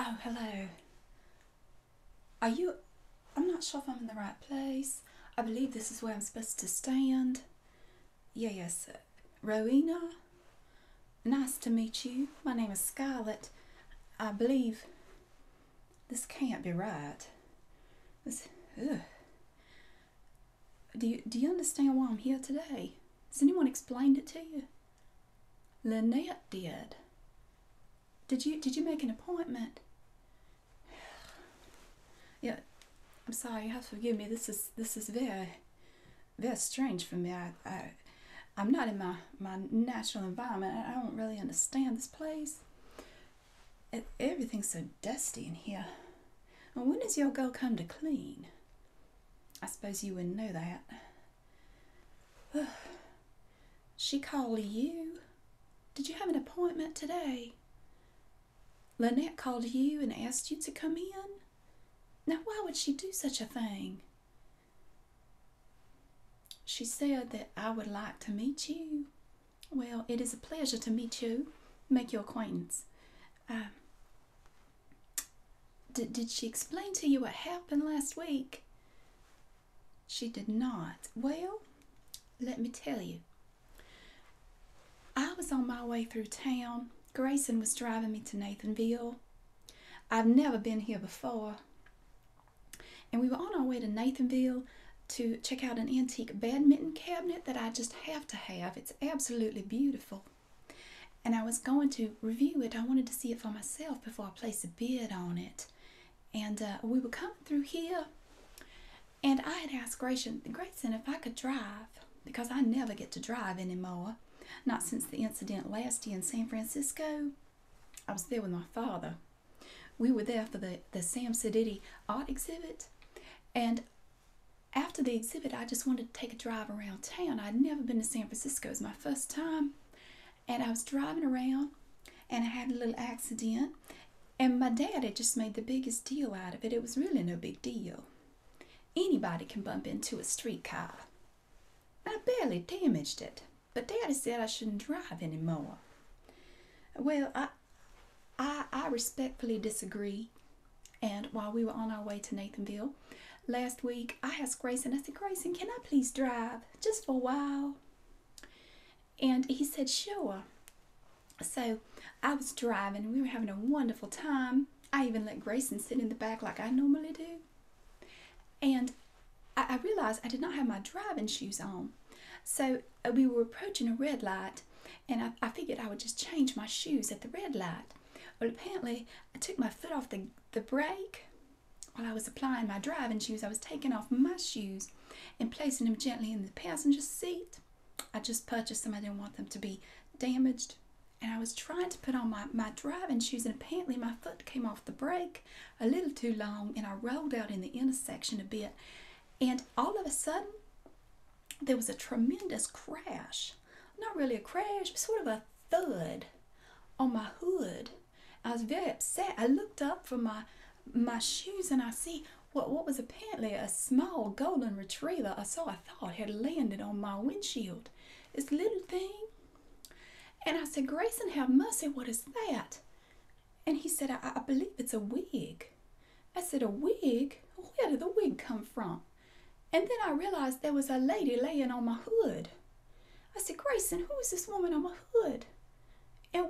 Oh, hello. Are you... I'm not sure if I'm in the right place. I believe this is where I'm supposed to stand. Yes. Rowena? Nice to meet you. My name is Scarlett. I believe... This can't be right. This... Ugh. Do you understand why I'm here today? Has anyone explained it to you? Lynette did. Did you make an appointment? Yeah, I'm sorry. You have to forgive me. This is very strange for me. I'm not in my natural environment. I don't really understand this place. Everything's so dusty in here. Well, when does your girl come to clean? I suppose you wouldn't know that. She called you. Did you have an appointment today? Lynette called you and asked you to come in? Now, why would she do such a thing? She said that I would like to meet you. Well, it is a pleasure to meet you, make your acquaintance. Did she explain to you what happened last week? She did not. Well, let me tell you. I was on my way through town. Grayson was driving me to Nathanville. I've never been here before. And we were on our way to Nathanville to check out an antique badminton cabinet that I just have to have. It's absolutely beautiful. And I was going to review it. I wanted to see it for myself before I placed a bid on it. And we were coming through here. And I had asked Grayson if I could drive, because I never get to drive anymore. Not since the incident last year in San Francisco. I was there with my father. We were there for the Sam Sediti art exhibit. And after the exhibit, I just wanted to take a drive around town. I'd never been to San Francisco. It was my first time. And I was driving around, and I had a little accident. And my dad had just made the biggest deal out of it. It was really no big deal. Anybody can bump into a streetcar. I barely damaged it. But Daddy said I shouldn't drive anymore. Well, I respectfully disagree. And while we were on our way to Nathanville last week, I asked Grayson, I said, Grayson, can I please drive just for a while? And he said, sure. So I was driving, and we were having a wonderful time. I even let Grayson sit in the back like I normally do. And I realized I did not have my driving shoes on. So we were approaching a red light, and I figured I would just change my shoes at the red light. Well, apparently, I took my foot off the brake. While I was applying my driving shoes, I was taking off my shoes and placing them gently in the passenger seat. I just purchased them. I didn't want them to be damaged. And I was trying to put on my driving shoes, and apparently my foot came off the brake a little too long, and I rolled out in the intersection a bit. And all of a sudden, there was a tremendous crash. Not really a crash, but sort of a thud on my hood. I was very upset. I looked up for my shoes, and I see what was apparently a small golden retriever. I thought had landed on my windshield. This little thing. And I said, Grayson, have mercy, what is that? And he said, I believe it's a wig. I said, a wig? Where did the wig come from? And then I realized there was a lady laying on my hood. I said, Grayson, who is this woman on my hood? And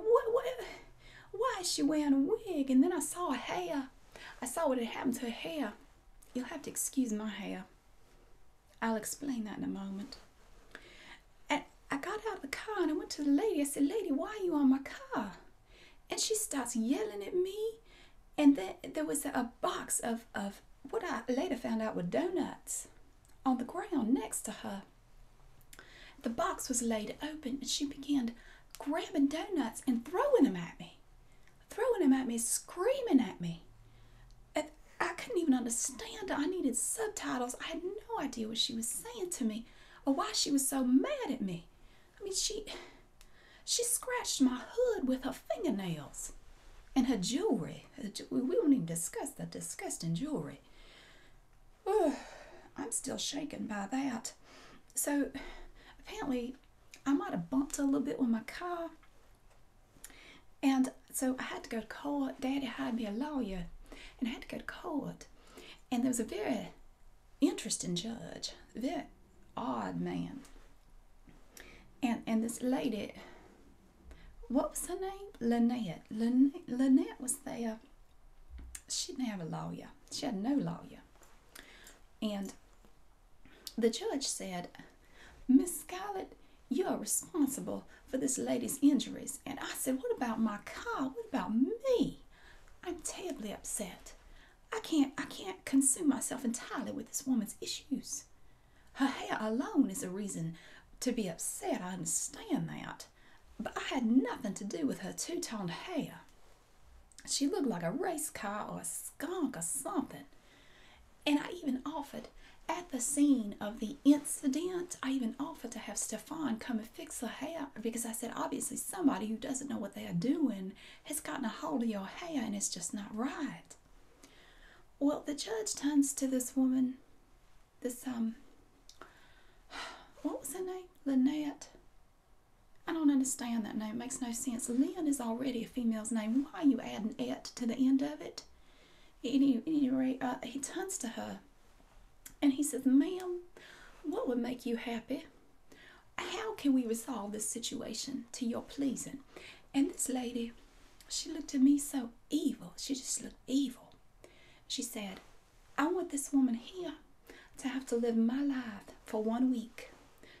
why is she wearing a wig? And then I saw her hair. I saw what had happened to her hair. You'll have to excuse my hair. I'll explain that in a moment. And I got out of the car, and I went to the lady. I said, lady, why are you on my car? And she starts yelling at me. And then there was a box of what I later found out were donuts on the ground next to her. The box was laid open, and she began grabbing donuts and throwing them at me, screaming at me. And I couldn't even understand her. I needed subtitles. I had no idea what she was saying to me or why she was so mad at me. I mean, she scratched my hood with her fingernails and her jewelry. We won't even discuss the disgusting jewelry. I'm still shaken by that. So apparently I might have bumped her a little bit with my car. And so I had to go to court. Daddy hired me a lawyer, and I had to go to court. And there was a very interesting judge, a very odd man. And this lady, what was her name? Lynette. Lynette was there. She didn't have a lawyer. She had no lawyer. And the judge said, Miss Scarlett, you are responsible for this lady's injuries. And I said, what about my car? What about me? I'm terribly upset. I can't consume myself entirely with this woman's issues. Her hair alone is a reason to be upset. I understand that. But I had nothing to do with her two-toned hair. She looked like a race car or a skunk or something. And I even offered, at the scene of the incident, I even offered to have Stefan come and fix her hair, because I said, obviously somebody who doesn't know what they are doing has gotten a hold of your hair and it's just not right. Well, the judge turns to this woman, what was her name? Lynette. I don't understand that name. It makes no sense. Lynn is already a female's name. Why are you adding "et" to the end of it? At any rate, he turns to her and he says, ma'am, what would make you happy? How can we resolve this situation to your pleasing? And this lady, she looked at me so evil. She just looked evil. She said, I want this woman here to have to live my life for 1 week.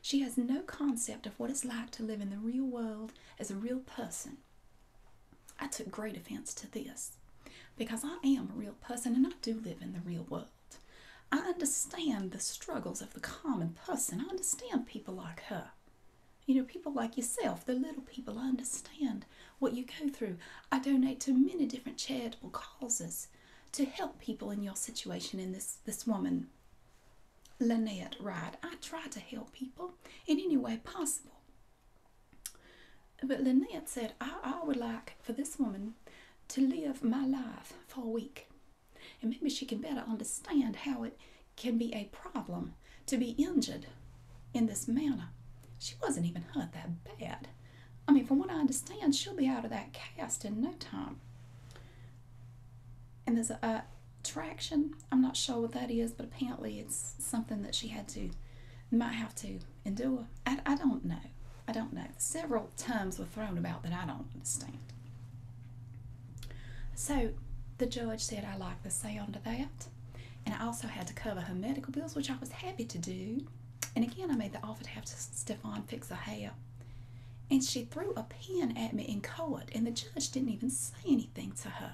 She has no concept of what it's like to live in the real world as a real person. I took great offense to this, because I am a real person and I do live in the real world. I understand the struggles of the common person. I understand people like her. You know, people like yourself, the little people. I understand what you go through. I donate to many different charitable causes to help people in your situation. In this woman, Lynette, right? I try to help people in any way possible. But Lynette said, I would like for this woman to live my life for a week. And maybe she can better understand how it can be a problem to be injured in this manner. She wasn't even hurt that bad. I mean, from what I understand, she'll be out of that cast in no time. And there's a traction. I'm not sure what that is, but apparently it's something that she might have to endure. I don't know. I don't know. Several terms were thrown about that I don't understand. So the judge said I liked the sound of that, and I also had to cover her medical bills, which I was happy to do. And again, I made the offer to have Stefan fix her hair. And she threw a pen at me in court, and the judge didn't even say anything to her.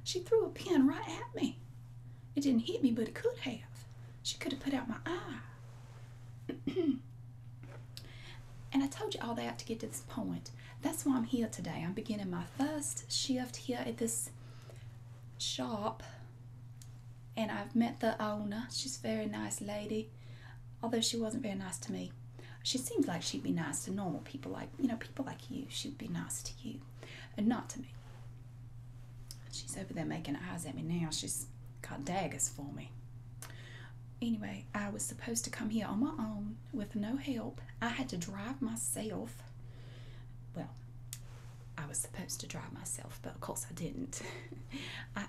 She threw a pen right at me. It didn't hit me, but it could have. She could have put out my eye. And I told you all that to get to this point. That's why I'm here today. I'm beginning my first shift here at this shop. And I've met the owner. She's a very nice lady, although she wasn't very nice to me. She seems like she'd be nice to normal people, like, you know, people like you. She'd be nice to you, and not to me. She's over there making eyes at me now. She's got daggers for me. Anyway, I was supposed to come here on my own with no help. I had to drive myself. Well, I was supposed to drive myself, but of course I didn't.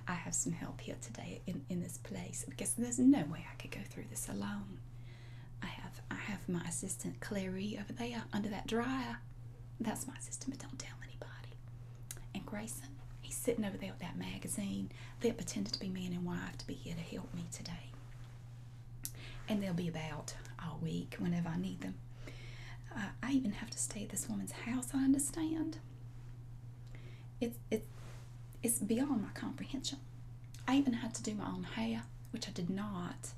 I have some help here today in this place, because there's no way I could go through this alone. I have my assistant Clary over there under that dryer. That's my assistant, but don't tell anybody. And Grayson, he's sitting over there with that magazine. They're pretending to be man and wife to be here to help me today. And they'll be about all week whenever I need them. I even have to stay at this woman's house, I understand. It's beyond my comprehension. I even had to do my own hair, which I did not.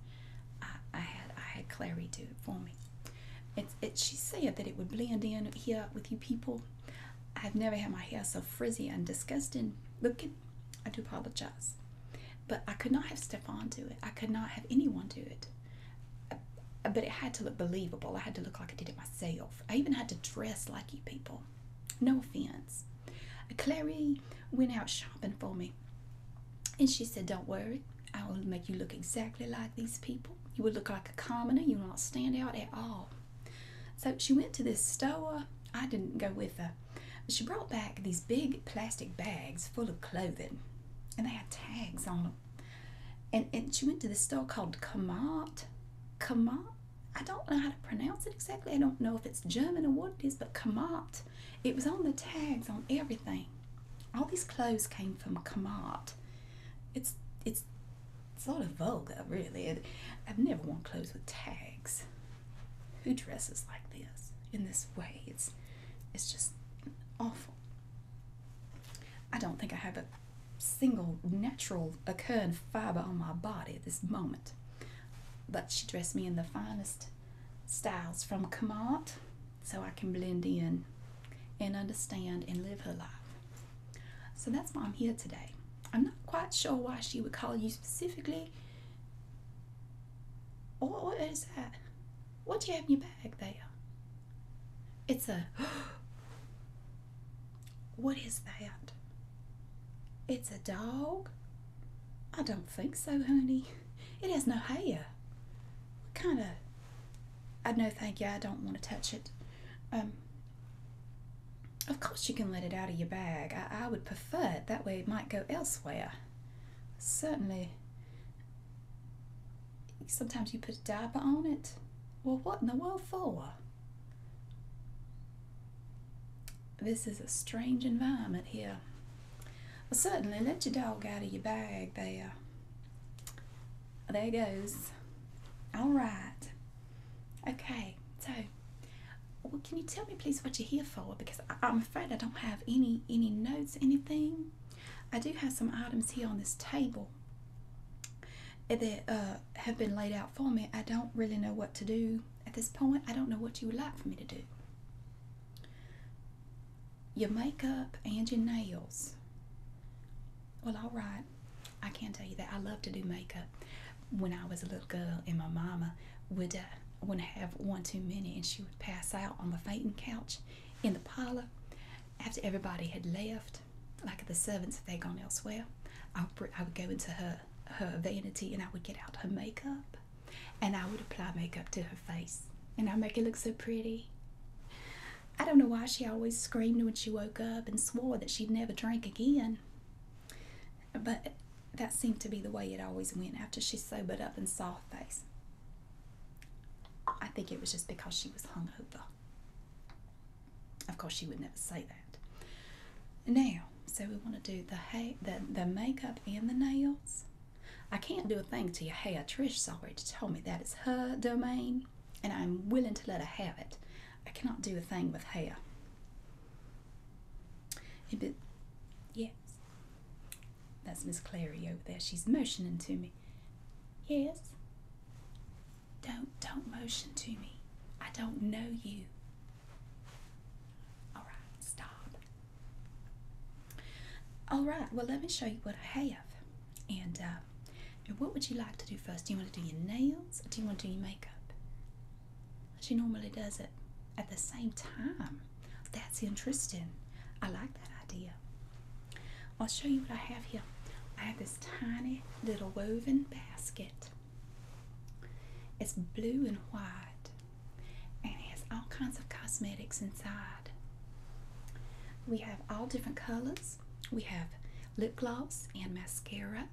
I had Clary do it for me. She said that it would blend in here with you people. I've never had my hair so frizzy and disgusting looking. I do apologize. But I could not have Stefan do it. I could not have anyone do it. But it had to look believable. I had to look like I did it myself. I even had to dress like you people. No offense. Clary went out shopping for me. And she said, don't worry. I will make you look exactly like these people. You will look like a commoner. You will not stand out at all. So she went to this store. I didn't go with her. she brought back these big plastic bags full of clothing, and they had tags on them. And she went to this store called Kamat. I don't know how to pronounce it exactly. I don't know if it's German or what it is, but Kamat. It was on the tags on everything. All these clothes came from Kamat. It's sort of vulgar, really. I've never worn clothes with tags. Who dresses like this in this way? It's just awful. I don't think I have a single natural occurring fiber on my body at this moment. But she dressed me in the finest styles from Kamat, so I can blend in and understand and live her life. So that's why I'm here today. I'm not quite sure why she would call you specifically. What is that? What do you have in your bag there? It's a... What is that? It's a dog? I don't think so, honey. It has no hair. What kind of... No, thank you. I don't want to touch it. Of course you can let it out of your bag. I would prefer it. That way it might go elsewhere. Certainly. Sometimes you put a diaper on it. Well, what in the world for? This is a strange environment here. Well, certainly let your dog out of your bag there. There goes. All right. Okay, so... Well, can you tell me, please, what you're here for? Because I'm afraid I don't have any notes, anything. I do have some items here on this table that have been laid out for me. I don't really know what to do at this point. I don't know what you would like for me to do. Your makeup and your nails. Well, all right. I can tell you that I love to do makeup. When I was a little girl, and my mama would have one too many, and she would pass out on the fainting couch in the parlor after everybody had left, like the servants if they'd gone elsewhere. I would go into her vanity, and I would get out her makeup, and I would apply makeup to her face, and I'd make it look so pretty. I don't know why she always screamed when she woke up and swore that she'd never drink again, but that seemed to be the way it always went after she sobered up and saw her face. I think it was just because she was hungover. Of course, she would never say that. Now, so we want to do the makeup and the nails. I can't do a thing to your hair. Trish's already told me that is her domain, and I'm willing to let her have it. I cannot do a thing with hair. But yes, that's Miss Clary over there. She's motioning to me. Yes. Don't motion to me. I don't know you. All right, stop. All right, well, let me show you what I have. And what would you like to do first? Do you want to do your nails, or do you want to do your makeup? She normally does it at the same time. That's interesting. I like that idea. I'll show you what I have here. I have this tiny little woven basket. It's blue and white, and it has all kinds of cosmetics inside. We have all different colors. We have lip gloss and mascara,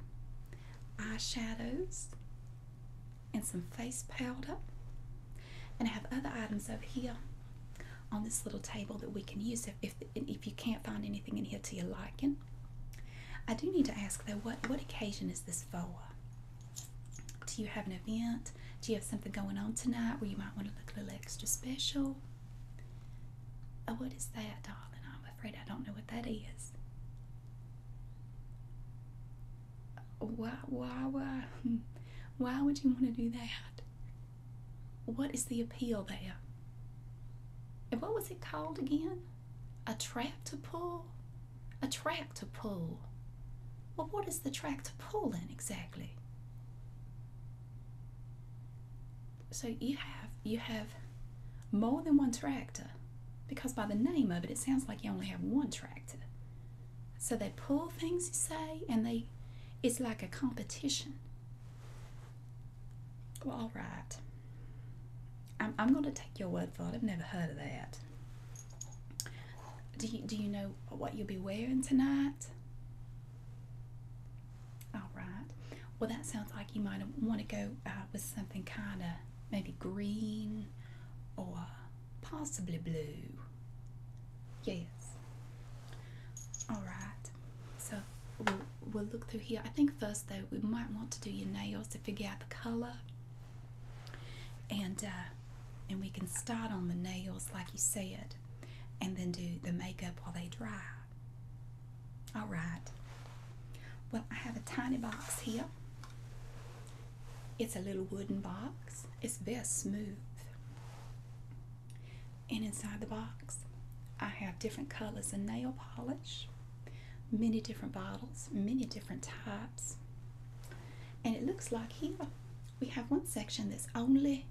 eyeshadows, and some face powder. And I have other items over here on this little table that we can use if you can't find anything in here to your liking. I do need to ask though, what occasion is this for? Do you have an event? Do you have something going on tonight where you might want to look a little extra special? Oh, what is that, darling? I'm afraid I don't know what that is. Why would you want to do that? What is the appeal there? And what was it called again? A tractor pull? A tractor pull. Well, what is the tractor pulling exactly? So you have more than one tractor, because by the name of it, it sounds like you only have one tractor. So they pull things, you say, and it's like a competition. Well, all right. I'm going to take your word for it. I've never heard of that. Do you know what you'll be wearing tonight? All right. Well, that sounds like you might want to go with something kind of maybe green or possibly blue. Yes. All right. So we'll look through here. I think first though we might want to do your nails to figure out the color, and we can start on the nails like you said, and then do the makeup while they dry. All right. Well, I have a tiny box here. It's a little wooden box. It's very smooth. And inside the box, I have different colors of nail polish, many different bottles, many different types. And it looks like here we have one section that's only,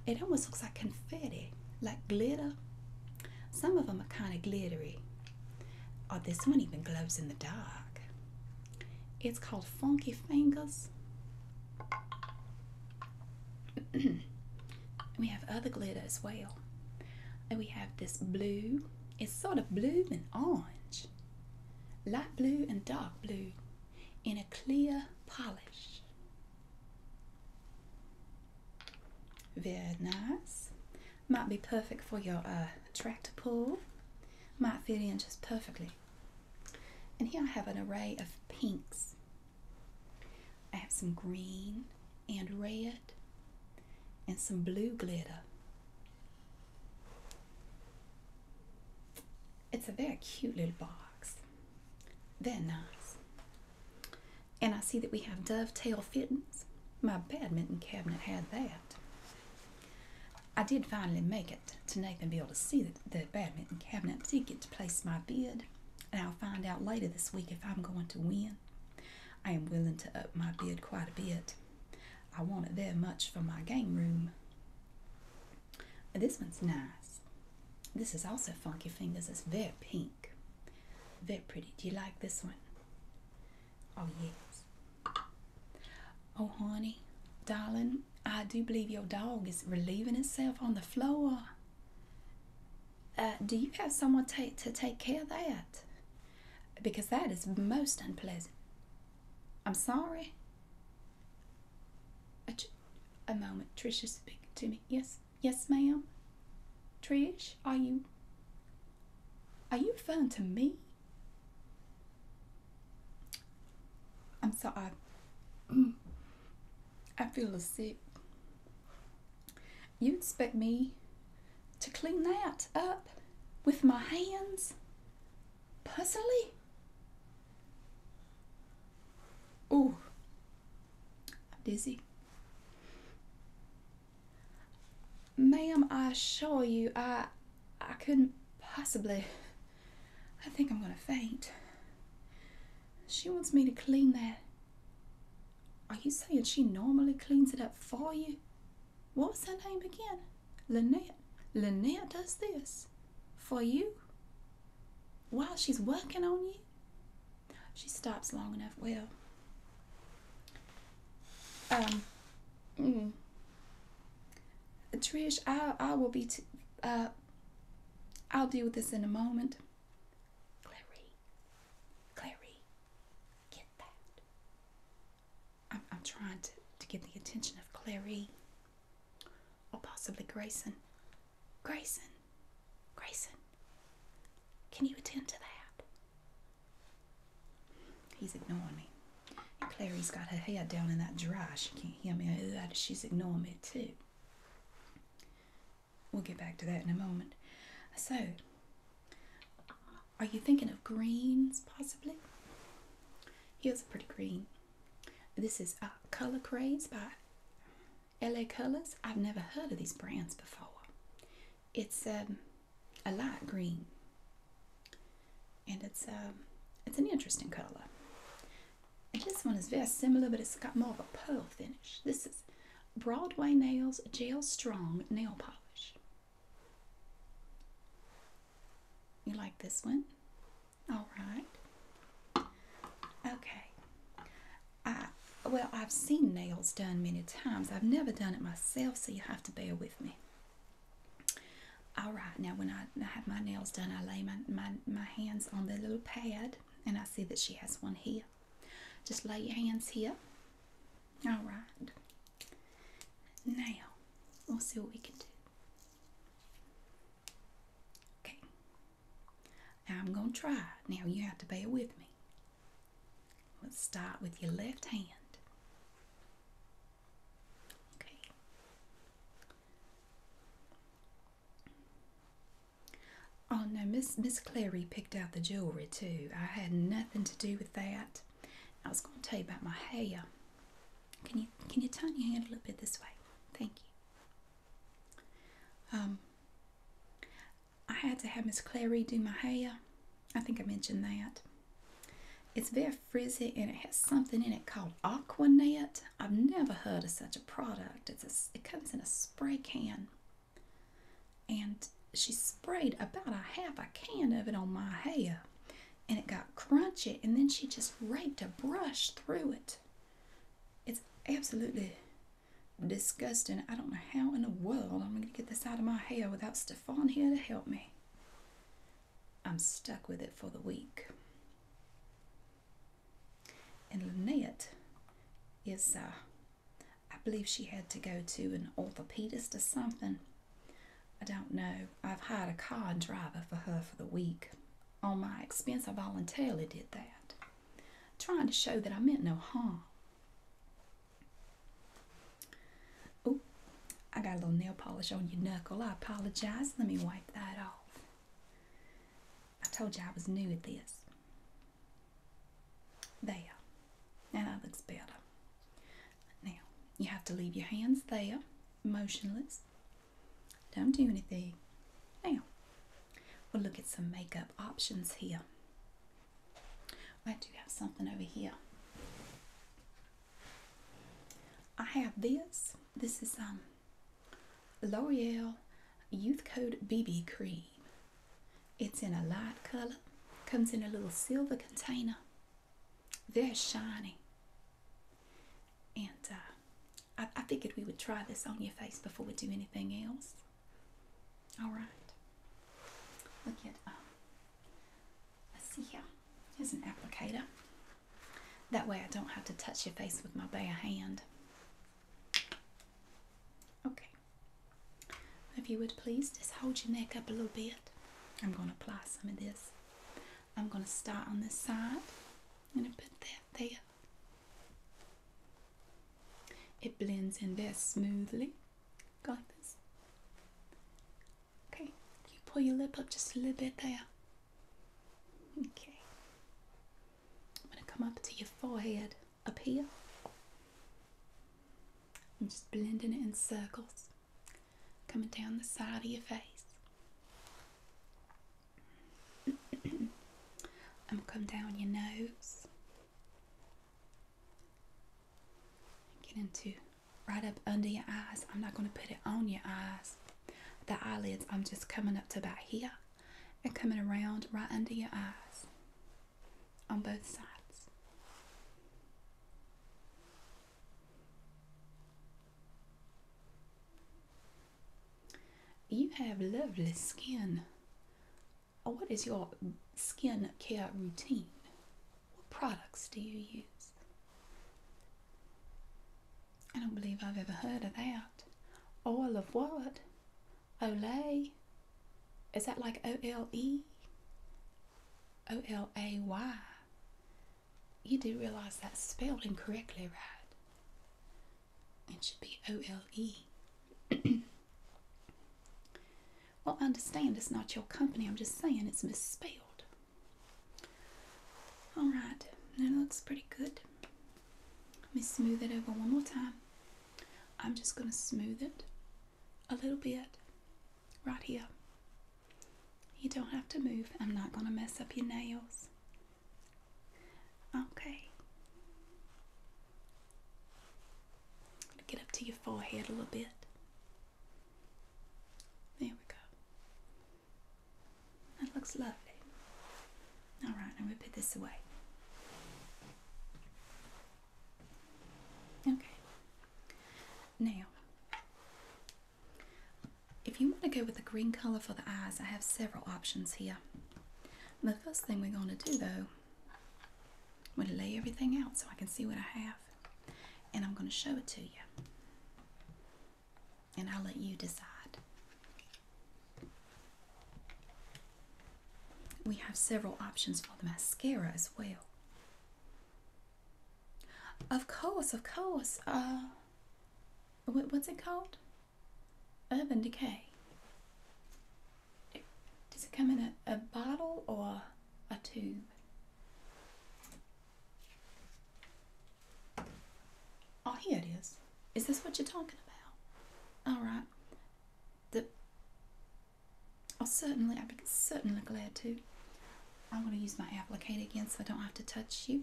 it almost looks like confetti, like glitter. Some of them are kind of glittery. Oh, this one even glows in the dark. It's called Funky Fingers. We have other glitter as well. And we have this blue. It's sort of blue and orange. Light blue and dark blue in a clear polish. Very nice. Might be perfect for your tractor pull. Might fit in just perfectly. And here I have an array of pinks. I have some green and red and some blue glitter. It's a very cute little box. Very nice. And I see that we have dovetail fittings. My badminton cabinet had that. I did finally make it to Nathanville to see the badminton cabinet. I did get to place my bid, and I'll find out later this week if I'm going to win. I am willing to up my bid quite a bit. I want it very much for my game room. This one's nice. This is also Funky Fingers. It's very pink. Very pretty. Do you like this one? Oh, yes. Oh, honey, darling, I do believe your dog is relieving itself on the floor. Do you have someone to take care of that? Because that is most unpleasant. I'm sorry. A moment. Trish is speaking to me. Yes, yes, ma'am. Trish, are you referring to me? I'm sorry. I feel sick. You expect me to clean that up with my hands? Personally? Ooh, I'm dizzy. Ma'am, I assure you, I couldn't possibly. I think I'm gonna faint. She wants me to clean that. Are you saying she normally cleans it up for you? What was her name again? Lynette. Lynette does this for you while she's working on you? She stops long enough. Well, Trish, I will be. I'll deal with this in a moment. Clary, get that. I'm trying to get the attention of Clary, or possibly Grayson. Grayson, can you attend to that? He's ignoring me. And Clary's got her head down in that dry. She can't hear me. She's ignoring me too. We'll get back to that in a moment. So, are you thinking of greens, possibly? Here's a pretty green. This is Color Craze by LA Colors. I've never heard of these brands before. It's a light green, and it's an interesting color. And this one is very similar, but it's got more of a pearl finish. This is Broadway Nails Gel Strong Nail Polish. You like this one? All right. Okay. Well, I've seen nails done many times. I've never done it myself, so you have to bear with me. All right. now when I have my nails done, I lay my hands on the little pad, and I see that she has one here. Just lay your hands here. All right. Now, we'll see what we can do. Okay. Now I'm going to try. Now you have to bear with me. Let's start with your left hand. Okay. Oh no, Miss Clary picked out the jewelry too. I had nothing to do with that. I was going to tell you about my hair. Can you turn your hand a little bit this way? Thank you. I had to have Miss Clary do my hair. I think I mentioned that. It's very frizzy and it has something in it called Aquanet. I've never heard of such a product. It comes in a spray can. And she sprayed about a half a can of it on my hair. And it got crunchy, and then she just raked a brush through it. It's absolutely disgusting. I don't know how in the world I'm going to get this out of my hair without Stefan here to help me. I'm stuck with it for the week. And Lynette is, I believe she had to go to an orthopedist or something. I don't know. I've hired a car driver for her for the week. On my expense, I voluntarily did that, trying to show that I meant no harm. Oh, I got a little nail polish on your knuckle. I apologize. Let me wipe that off. I told you I was new at this. There. Now that looks better. Now, you have to leave your hands there, motionless. Don't do anything. Now, we'll look at some makeup options here. I do have something over here. I have this. This is L'Oreal Youth Code BB Cream. It's in a light color. Comes in a little silver container. Very shiny. And I figured we would try this on your face before we do anything else. All right. Look at, let's see here. Here's an applicator. That way I don't have to touch your face with my bare hand. Okay. If you would please just hold your neck up a little bit. I'm going to apply some of this. I'm going to start on this side. I'm going to put that there. It blends in very smoothly. Go like this. Okay. You pull your lip up just a little bit there. Okay. I'm going to come up to your forehead up here. I'm just blending it in circles. Coming down the side of your face. I'm going to come down your nose. Get into right up under your eyes. I'm not going to put it on your eyes. The eyelids, I'm just coming up to about here and coming around right under your eyes on both sides. You have lovely skin. What is your skin care routine? What products do you use? I don't believe I've ever heard of that. Oil of what? Olay? Is that like O-L-E? O-L-A-Y? You do realize that's spelled incorrectly, right? It should be O-L-E. Well, I understand it's not your company. I'm just saying it's misspelled. Alright, that looks pretty good. Let me smooth it over one more time. I'm just going to smooth it a little bit right here. You don't have to move. I'm not going to mess up your nails. Okay. I'm going to get up to your forehead a little bit. There we go. That looks lovely. Alright, I'm going to put this away. Okay. Now, if you want to go with the green color for the eyes, I have several options here. The first thing we're going to do though, I'm going to lay everything out so I can see what I have. And I'm going to show it to you. And I'll let you decide. We have several options for the mascara as well. Of course. What's it called? Urban Decay. Does it come in a bottle or a tube? Oh, here it is. Is this what you're talking about? All right. I'd be certainly glad to. I'm going to use my applicator again so I don't have to touch you.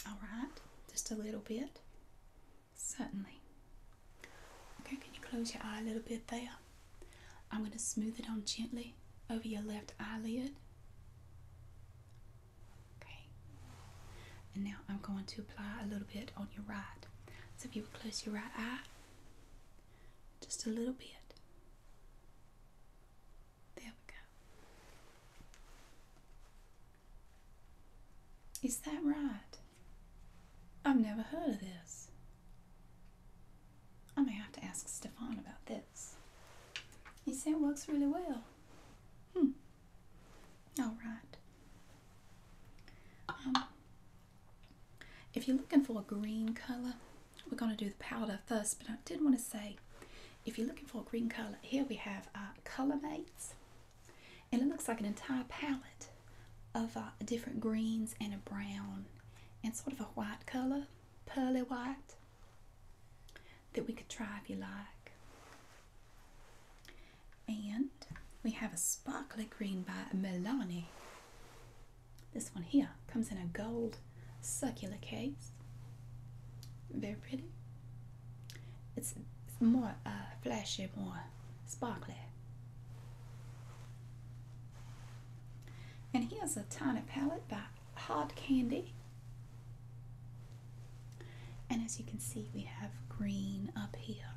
All right, just a little bit. Certainly. Okay, can you close your eye a little bit there? I'm going to smooth it on gently over your left eyelid. Okay. And now I'm going to apply a little bit on your right. So if you would close your right eye, just a little bit. There we go. Is that right? I've never heard of this. I may have to ask Stefan about this. He said it works really well. All right. If you're looking for a green color, we're going to do the powder first, but I did want to say, if you're looking for a green color, here we have Color Mates, and it looks like an entire palette of different greens and a brown and sort of a white color, pearly white, that we could try if you like. And we have a sparkly green by Milani. This one here comes in a gold circular case. Very pretty. It's more flashy, more sparkly. And here's a tiny palette by Hard Candy. And as you can see, we have green up here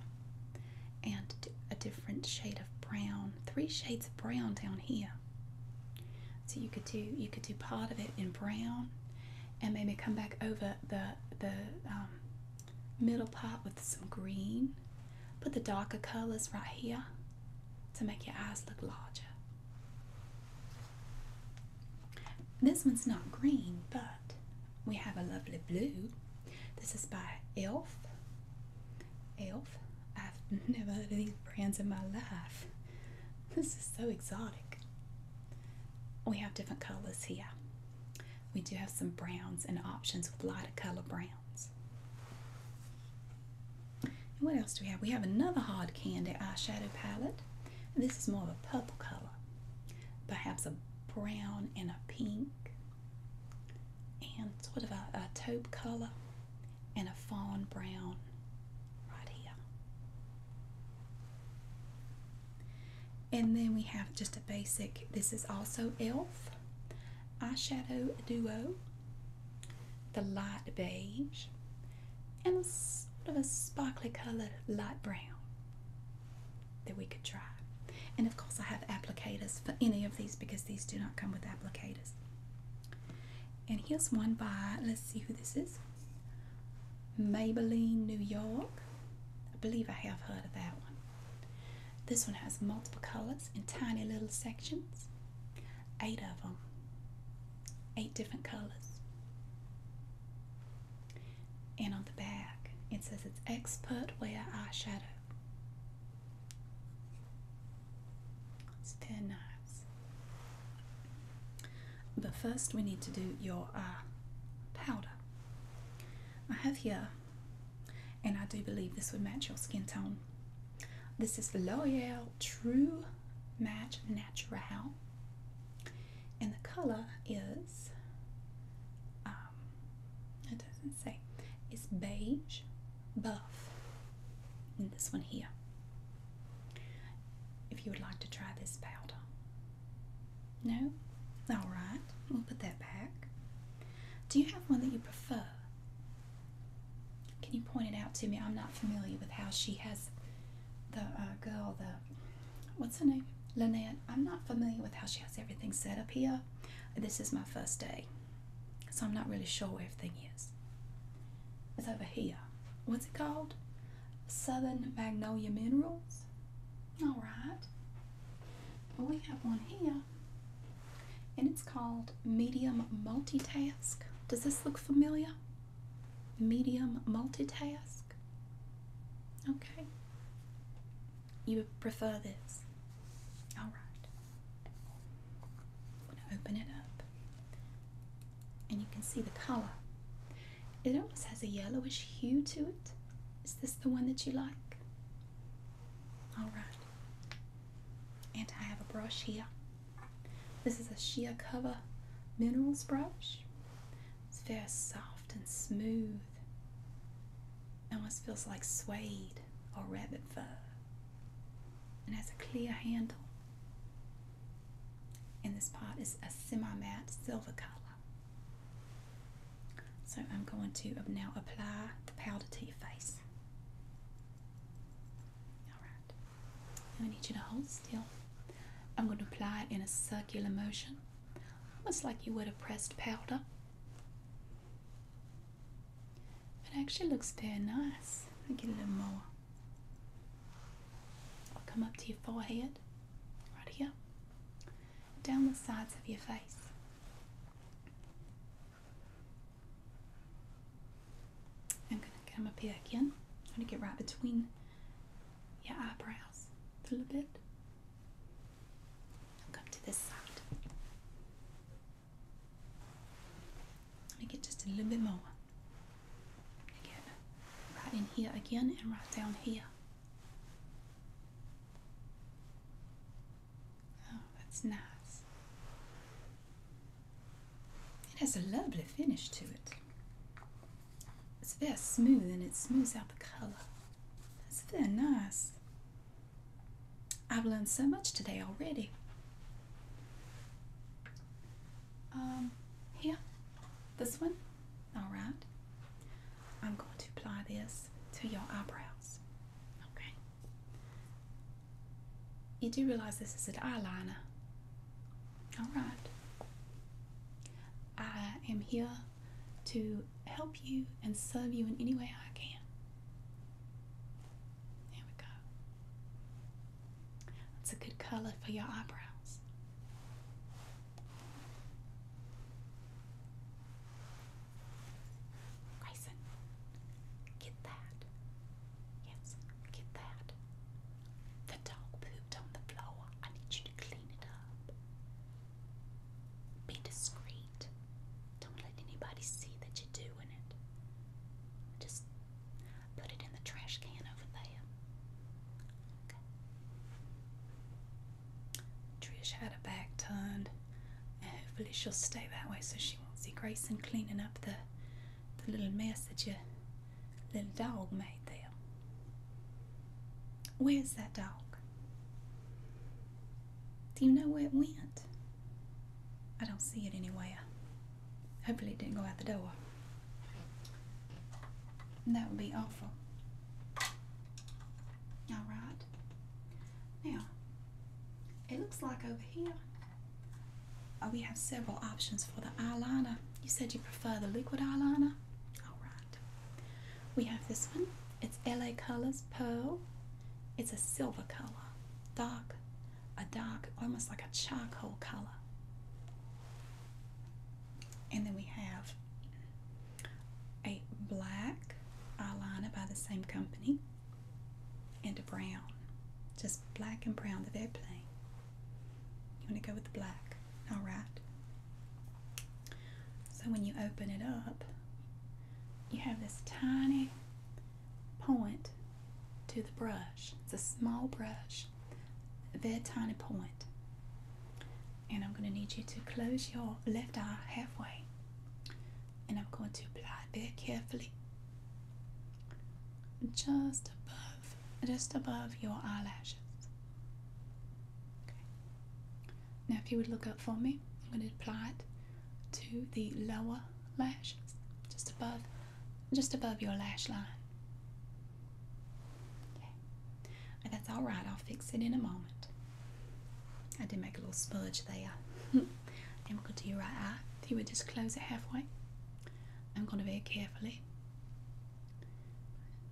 and a different shade of brown, 3 shades of brown down here. So you could do part of it in brown and maybe come back over the middle part with some green. Put the darker colors right here to make your eyes look larger. This one's not green, but we have a lovely blue. This is by Elf. I've never heard of these brands in my life. This is so exotic. We have different colors here. We do have some browns and options with lighter color browns. And what else do we have? We have another Hard Candy eyeshadow palette. And this is more of a purple color. Perhaps a brown and a pink. And sort of a taupe color. And a fawn brown right here. And then we have just a basic, this is also Elf eyeshadow duo, the light beige, and a sort of a sparkly colored light brown that we could try. And of course I have applicators for any of these because these do not come with applicators. And here's one by, let's see who this is, Maybelline New York. I believe I have heard of that one. This one has multiple colors in tiny little sections. 8 of them. 8 different colors. And on the back it says it's expert wear eyeshadow. It's very nice. But first we need to do your powder. I have here, and I do believe this would match your skin tone. This is the L'Oreal True Match Natural, and the color is, it doesn't say, it's beige buff in this one here. If you would like to try this powder. No? Alright, we'll put that back. Do you have one that you prefer? Can you point it out out to me. I'm not familiar with how she has the girl, what's her name? Lynette. I'm not familiar with how she has everything set up here. This is my first day, so I'm not really sure where everything is. It's over here. What's it called? Southern Magnolia Minerals. All right. Well, we have one here, and it's called Medium Multitask. Does this look familiar? Medium Multitask. Okay. You prefer this? All right. I'm going to open it up, and you can see the color. It almost has a yellowish hue to it. Is this the one that you like? All right. And I have a brush here. This is a Sheer Cover Minerals brush. It's very soft and smooth. It almost feels like suede or rabbit fur. It has a clear handle. And this part is a semi-matte silver color. So I'm going to now apply the powder to your face. Alright. I need you to hold still. I'm going to apply it in a circular motion, almost like you would a pressed powder. It actually looks very nice. Let me get a little more. I'll come up to your forehead, right here, down the sides of your face. I'm going to come up here again. I'm going to get right between your eyebrows a little bit. I'll come to this side. Let me get just a little bit more. Again, right in here again and right down here. Oh, that's nice. It has a lovely finish to it. It's very smooth and it smooths out the color. It's very nice. I've learned so much today already. Here, this one. All right. I'm going to apply this to your eyebrows. Okay. You do realize this is an eyeliner. All right. I am here to help you and serve you in any way I can. There we go. That's a good color for your eyebrows. Grayson, get that. Yes, get that. The dog pooped on the floor. I need you to clean it up. Be discreet. Don't let anybody see that you're doing it. Just put it in the trash can over there. Okay. Trish had her back turned, and hopefully she'll stay that way so she won't see Grayson cleaning up the little mess that your little dog made there. Where's that dog? Do you know where it went? I don't see it anywhere. Hopefully it didn't go out the door. And that would be awful. Alright. Now, it looks like over here we have several options for the eyeliner. You said you prefer the liquid eyeliner? Alright. We have this one. It's LA Colors Pearl. It's a silver color. A dark, almost like a charcoal color. And then we have a black eyeliner by the same company and a brown. Just black and brown, they're very plain. You want to go with the black. Alright. So when you open it up, you have this tiny point to the brush. It's a small brush, a very tiny point. And I'm going to need you to close your left eye halfway. And I'm going to apply it very carefully. Just above your eyelashes. Okay. Now if you would look up for me, I'm going to apply it to the lower lashes. Just above your lash line. all right. I'll fix it in a moment. I did make a little smudge there. And we're going to do your right eye. If you would just close it halfway. I'm going to very carefully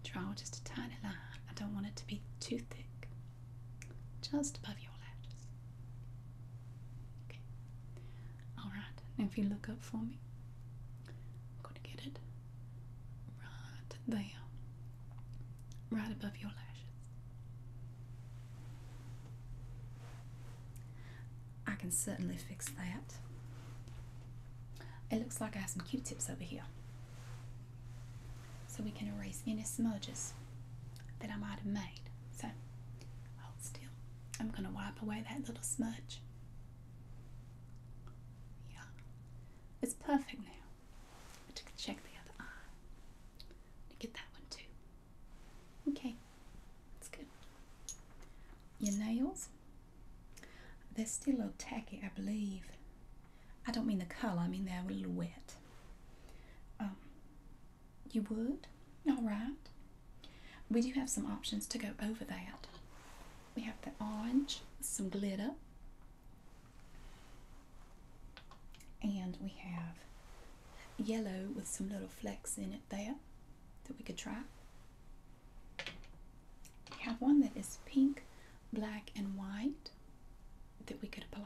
draw just a tiny line. I don't want it to be too thick. Just above your lashes. Okay. Alright. Now if you look up for me, I'm going to get it right there. Right above your lashes. I can certainly fix that. It looks like I have some Q-tips over here. So we can erase any smudges that I might have made. So, hold still. I'm going to wipe away that little smudge. Yeah. It's perfect now. But you can check the other eye. To get that one too. Okay. That's good. Your nails. They're still a little tacky, I believe. I don't mean the color, I mean they're a little wet. You would? Alright. We do have some options to go over that. We have the orange with some glitter. And we have yellow with some little flecks in it there that we could try. We have one that is pink, black, and white that we could apply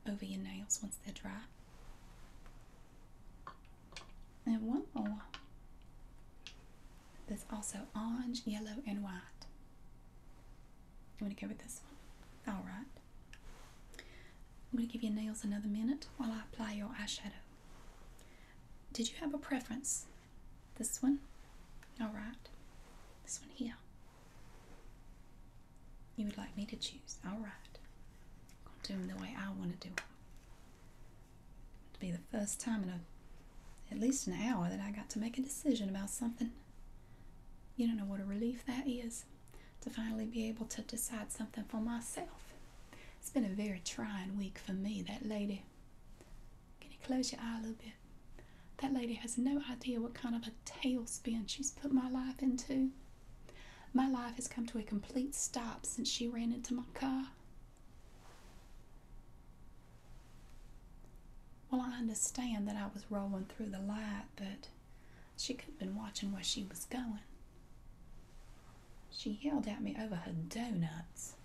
over your nails once they're dry. And one more. There's also orange, yellow, and white. You want to go with this one? Alright. I'm going to give your nails another minute while I apply your eyeshadow. Did you have a preference? This one? Alright. This one here. You would like me to choose? Alright. I'm going to do them the way I want to do them. It'll be the first time in at least an hour that I got to make a decision about something. You don't know what a relief that is, to finally be able to decide something for myself. It's been a very trying week for me, that lady. Can you close your eye a little bit? That lady has no idea what kind of a tailspin she's put my life into. My life has come to a complete stop since she ran into my car. Well, I understand that I was rolling through the light, but she could have been watching where she was going. She yelled at me over her donuts.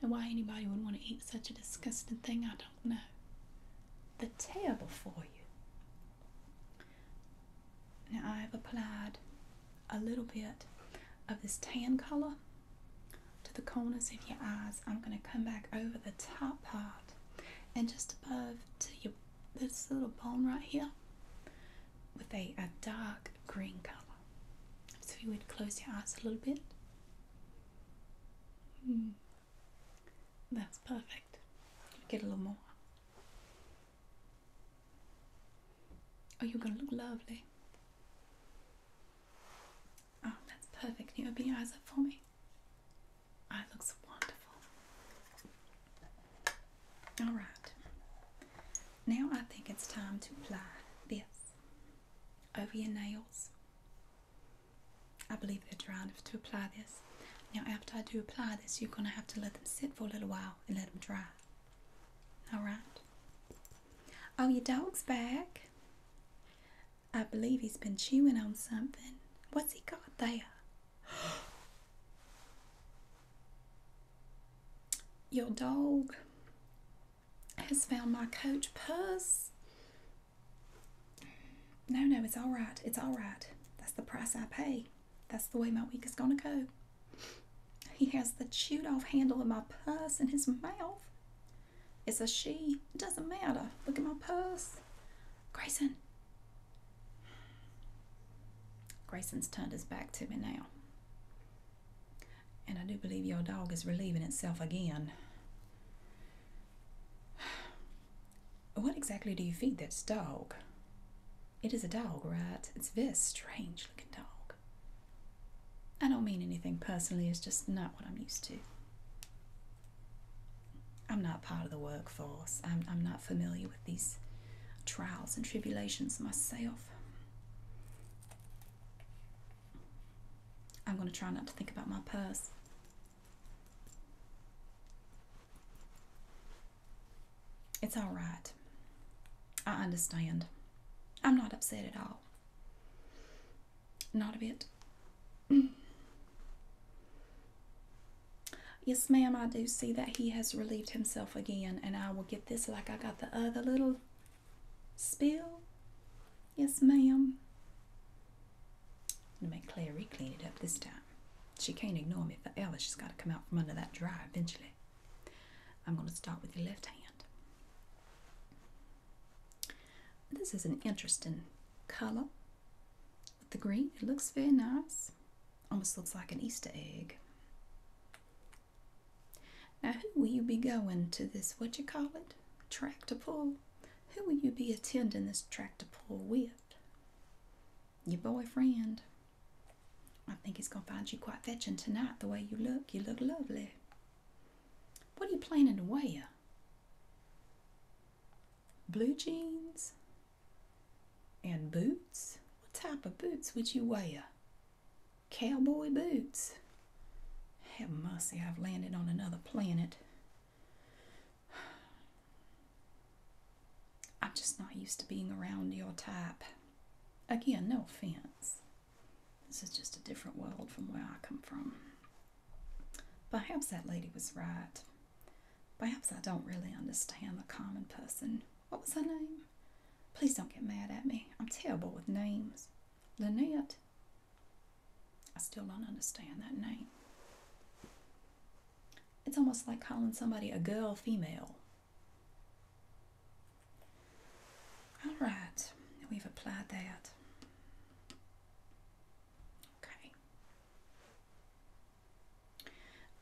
And why anybody would want to eat such a disgusting thing, I don't know. They're terrible for you. Now I've applied a little bit of this tan color to the corners of your eyes. I'm going to come back over the top part and just above to this little bone right here with a dark green color. So you would close your eyes a little bit. That's perfect. Get a little more. Oh, you're going to look lovely. Oh, that's perfect. Can you open your eyes up for me? Oh, it looks wonderful. Alright. Now I think it's time to apply this over your nails. I believe they're dry enough to apply this. Now after I do apply this, you're going to have to let them sit for a little while and let them dry. Alright. Oh, your dog's back. I believe he's been chewing on something. What's he got there? Your dog has found my Coach purse. No, it's alright. It's alright. That's the price I pay. That's the way my week is gonna go. He has the chewed off handle of my purse in his mouth. It's a she. It doesn't matter. Look at my purse. Grayson. Grayson's turned his back to me now. And I do believe your dog is relieving itself again. What exactly do you feed this dog? It is a dog, right? It's a very strange looking dog. I don't mean anything personally, it's just not what I'm used to. I'm not part of the workforce. I'm not familiar with these trials and tribulations myself. I'm going to try not to think about my purse. It's all right. I understand. I'm not upset at all. Not a bit. Yes, ma'am, I do see that he has relieved himself again, and I will get this like I got the other little spill. Yes, ma'am. I'm going to make Claire clean it up this time. She can't ignore me forever. She's got to come out from under that dryer eventually. I'm going to start with your left hand. This is an interesting color with the green. It looks very nice. Almost looks like an Easter egg. Now, who will you be going to this, what you call it, tractor pull? Who will you be attending this tractor pull with? Your boyfriend. I think he's going to find you quite fetching tonight the way you look. You look lovely. What are you planning to wear? Blue jeans? And boots? What type of boots would you wear? Cowboy boots? Have mercy, I've landed on another planet. I'm just not used to being around your type. Again, no offense. This is just a different world from where I come from. Perhaps that lady was right. Perhaps I don't really understand the common person. What was her name? Please don't get mad at me. I'm terrible with names. Lynette. I still don't understand that name. It's almost like calling somebody a girl female. All right, we've applied that. Okay.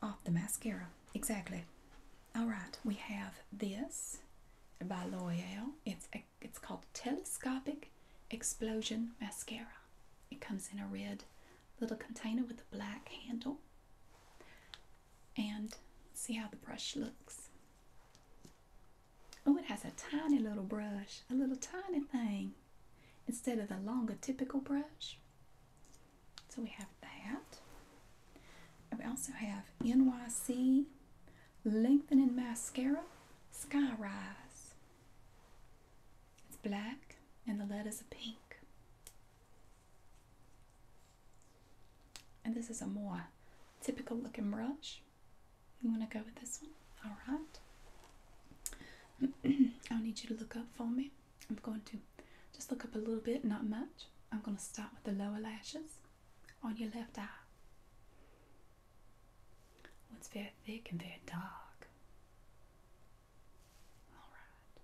Off the mascara, exactly. All right, we have this by L'Oreal. It's called Telescopic Explosion Mascara. It comes in a red little container with a black handle. And see how the brush looks. Oh, it has a tiny little brush, a little tiny thing, instead of the longer typical brush. So we have that. And we also have Nyc Lengthening Mascara, Sky Rise. It's black and the letters are pink. And this is a more typical looking brush. You want to go with this one? All right. I'll need you to look up for me. I'm going to just look up a little bit, not much. I'm going to start with the lower lashes on your left eye. Oh, it's very thick and very dark. All right.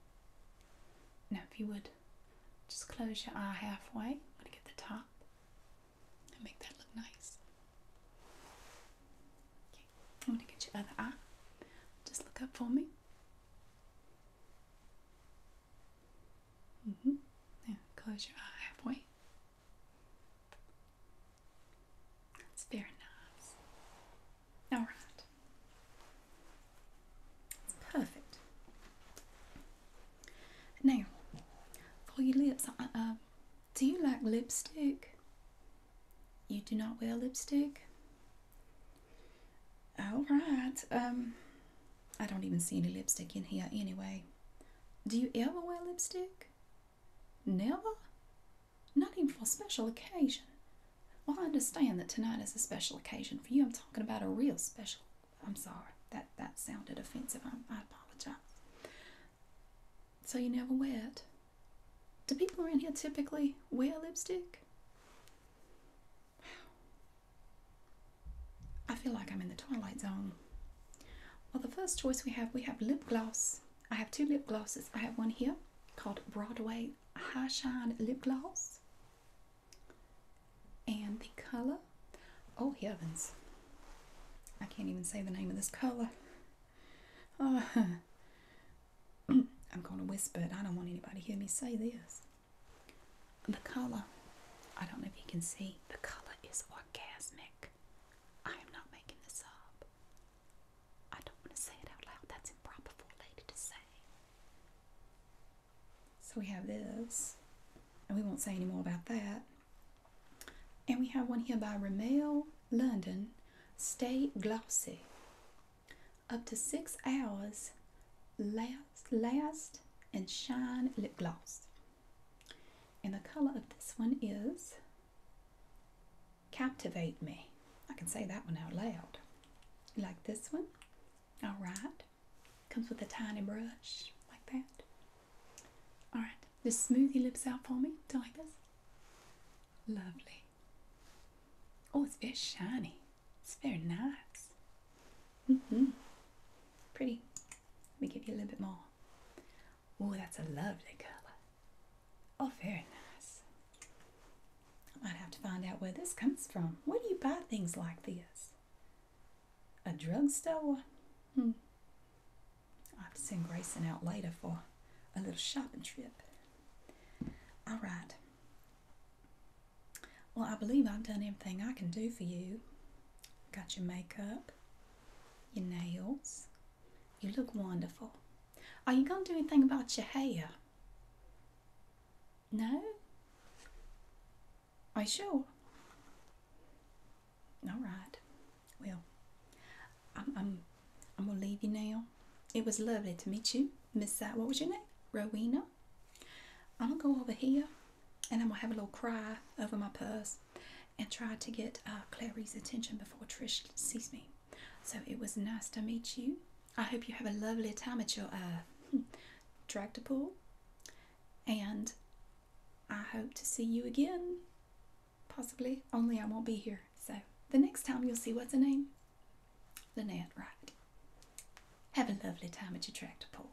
Now, if you would just close your eye halfway. I'm going to get the top and make that look nice. Okay. I'm going to get your other eye. Just look up for me. Now, close your eye halfway. That's very nice. All right. It's perfect. Now, for your lips, do you like lipstick? You do not wear lipstick? All right. I don't even see any lipstick in here anyway. Do you ever wear lipstick? Never? Not even for a special occasion. Well, I understand that tonight is a special occasion for you. I'm talking about a real special. I'm sorry. That sounded offensive. I apologize. So you never wear it? Do people around here typically wear lipstick? I feel like I'm in the Twilight Zone. Well, the first choice we have lip gloss. I have two lip glosses. I have one here called Broadway High Shine Lip Gloss. And the color, oh heavens, I can't even say the name of this color. I'm going to whisper it. I don't want anybody to hear me say this. The color, I don't know if you can see, the color is orgasmic. I am not making this up. I don't want to say it out loud. That's improper for a lady to say. So we have this, and we won't say any more about that. And we have one here by Rimmel London Stay Glossy. Up to 6 hours last and shine lip gloss. And the color of this one is Captivate Me. I can say that one out loud. You like this one? Alright. Comes with a tiny brush like that. Alright. Just smooth your lips out for me. Do you like this? Lovely. Oh, it's very shiny. It's very nice. Pretty. Let me give you a little bit more. Oh, that's a lovely color. Oh, very nice. I might have to find out where this comes from. Where do you buy things like this? A drugstore? I'll have to send Grayson out later for a little shopping trip. All right. Well, I believe I've done everything I can do for you. Got your makeup, your nails. You look wonderful. Are you going to do anything about your hair? No? Are you sure? All right. Well, I'm going to leave you now. It was lovely to meet you, Miss, what was your name? Rowena. I'm going to go over here and I'm going to have a little cry over my purse and try to get Clary's attention before Trish sees me. So it was nice to meet you. I hope you have a lovely time at your tractor pull. And I hope to see you again. Possibly, only I won't be here. So the next time you'll see, what's her name? Lynette, right? Have a lovely time at your tractor pull.